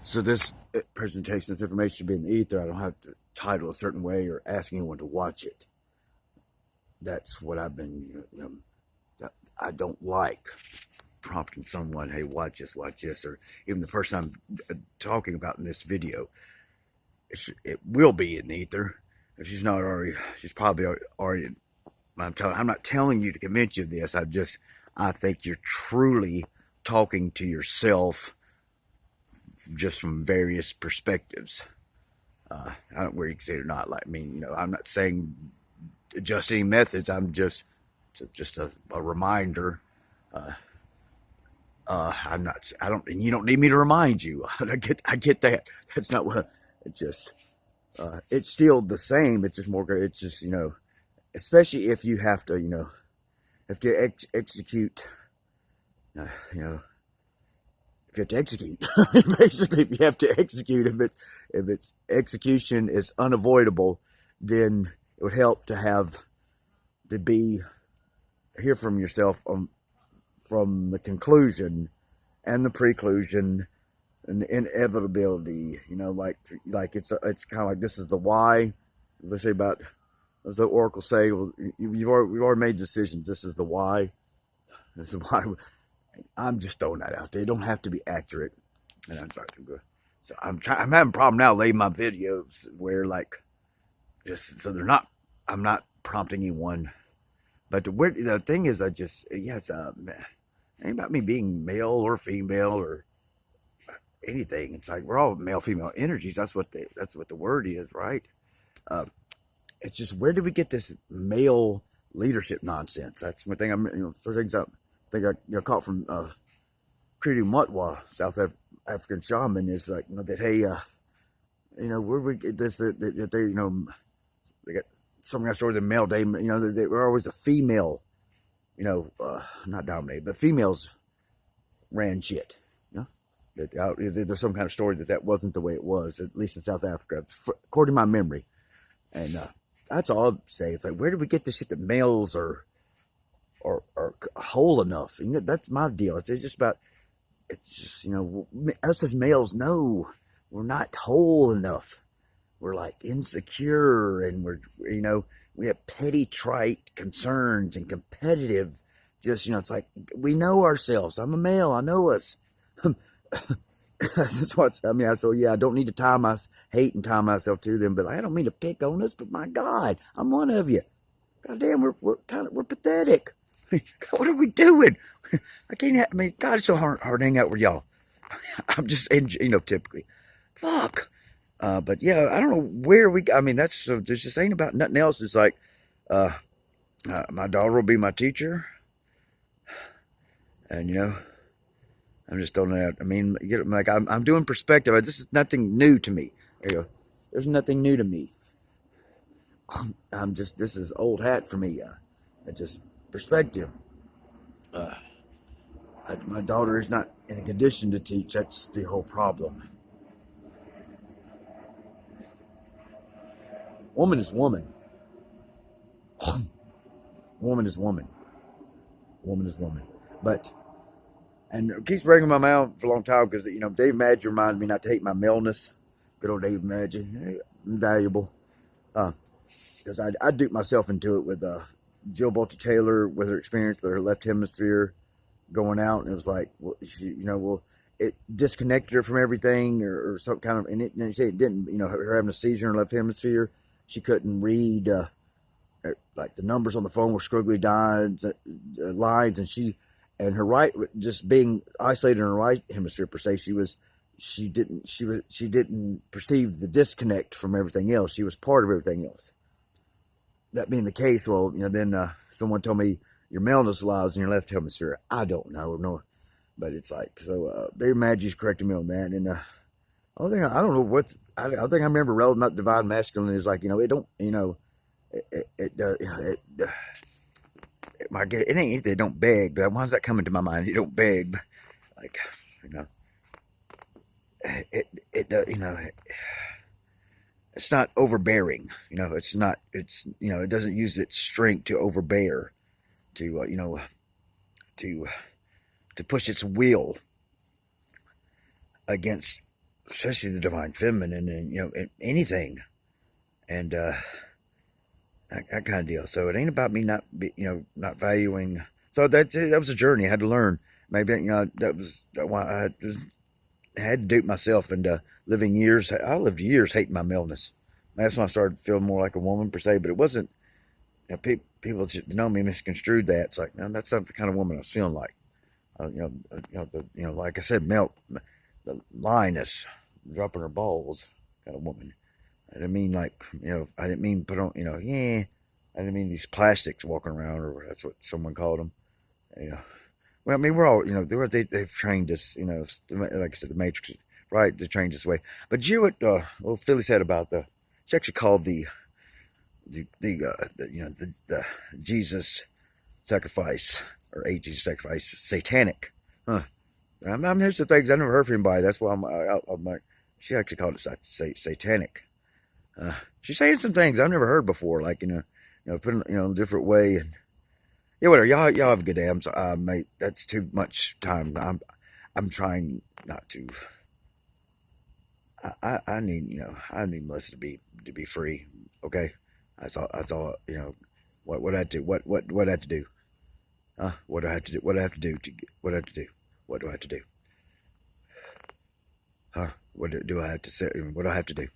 So this presentation, this information should be in the ether. I don't have to title a certain way or ask anyone to watch it. That's what I've been, I don't like prompting someone, hey, watch this, or even the person I'm talking about in this video. It will be in the ether. If she's not already, she's probably already. I'm not telling you to convince you of this. I think you're truly talking to yourself just from various perspectives. I don't know where you can say it or not. Like, I mean, I'm not saying adjust any methods. I'm just a reminder. I'm not. I don't. And you don't need me to remind you. I get that. That's not what. It just. It's still the same. It's just more. It's just especially if you have to have to execute. Uh, you know, if you have to execute, basically, if you have to execute, if its execution is unavoidable, then it would help to have to be hear from yourself from the conclusion and the preclusion and the inevitability. Like it's kind of like this is the why. Let's say about as the oracle say, well, we've already made decisions. This is the why. This is why. I'm just throwing that out there. It don't have to be accurate. And I'm sorry. So I'm having a problem now laying my videos where just so they're not. I'm not prompting anyone. But the thing is, it ain't about me being male or female or anything. It's like we're all male, female energies. That's what the word is, right? It's just where did we get this male leadership nonsense? That's one thing. First things I think I caught from Kridu Mutwa, South African shaman, is like that. Hey, where we get this that they got some kind of story the male demon. They were always a female. Not dominated, but females ran shit. There's some kind of story that wasn't the way it was, at least in South Africa, according to my memory. And that's all I'd say. It's like, where did we get this shit that males are whole enough? That's my deal. It's just about, us as males, no, we're not whole enough. We're like insecure, and we have petty, trite concerns and competitive. Just, it's like we know ourselves. I'm a male. I know us. That's what I mean. So yeah, I don't need to tie myself to them, but I don't mean to pick on us. But my God, I'm one of you. Goddamn, we're pathetic. What are we doing? I can't. I mean, God, it's so hard to hang out with y'all. I'm just, typically, fuck. But yeah, I don't know where we. I mean, that's so. There's just ain't about nothing else. It's like, my daughter will be my teacher, and I'm just throwing it out. I mean, I'm doing perspective. This is nothing new to me. There's nothing new to me. This is old hat for me. It's just perspective. My daughter is not in a condition to teach. That's the whole problem. Woman is woman. Woman is woman. Woman is woman. And it keeps ringing my mouth for a long time because, Dave Madge reminded me not to hate my maleness. Good old Dave Madge. Invaluable. Because I duped myself into it with Jill Bolte Taylor with her experience with her left hemisphere going out. And it was like, it disconnected her from everything or some kind of, and it didn't, her having a seizure in her left hemisphere. She couldn't read, like the numbers on the phone were squiggly lines, and her right, just being isolated in her right hemisphere per se, she didn't perceive the disconnect from everything else. She was part of everything else. That being the case, well, then someone told me your maleness lies in your left hemisphere. I don't know, no, but it's like, so Dave Madge's correcting me on that. And I don't know what, I think I remember relative, not divine masculine is like, it don't, it ain't they don't beg, but why's that coming to my mind? They don't beg, like, it's not overbearing. It doesn't use its strength to overbear, to push its will against especially the divine feminine, and anything, and that kind of deal. So it ain't about me not valuing. So that was a journey I had to learn. Maybe that was why I had to dupe myself into living years. I lived years hating my maleness. That's when I started feeling more like a woman per se, but it wasn't. People that know me misconstrued that. It's like, no, that's not the kind of woman I was feeling like. Like I said, the lioness, dropping her balls kind of woman. I didn't mean I didn't mean put on, yeah. I didn't mean these plastics walking around, or that's what someone called them. You know, well, I mean, we're all, they've trained us, like I said, the Matrix, right? They trained us way. But you, what, Philly said about she actually called the Jesus sacrifice, or a Jesus sacrifice, satanic. Huh. Here's the things I never heard from anybody. That's why I'm like, she actually called it satanic. She's saying some things I've never heard before, like, putting, in a different way. And yeah, whatever. Y'all have a good day. Mate, that's too much time. I'm trying not to. I need, I need Melissa to be free. Okay, that's all. That's all. What I have to do. What I have to do. What do I have to do? What do I have to do what I have to do? What do I have to do? What do I have to say? What do I have to do?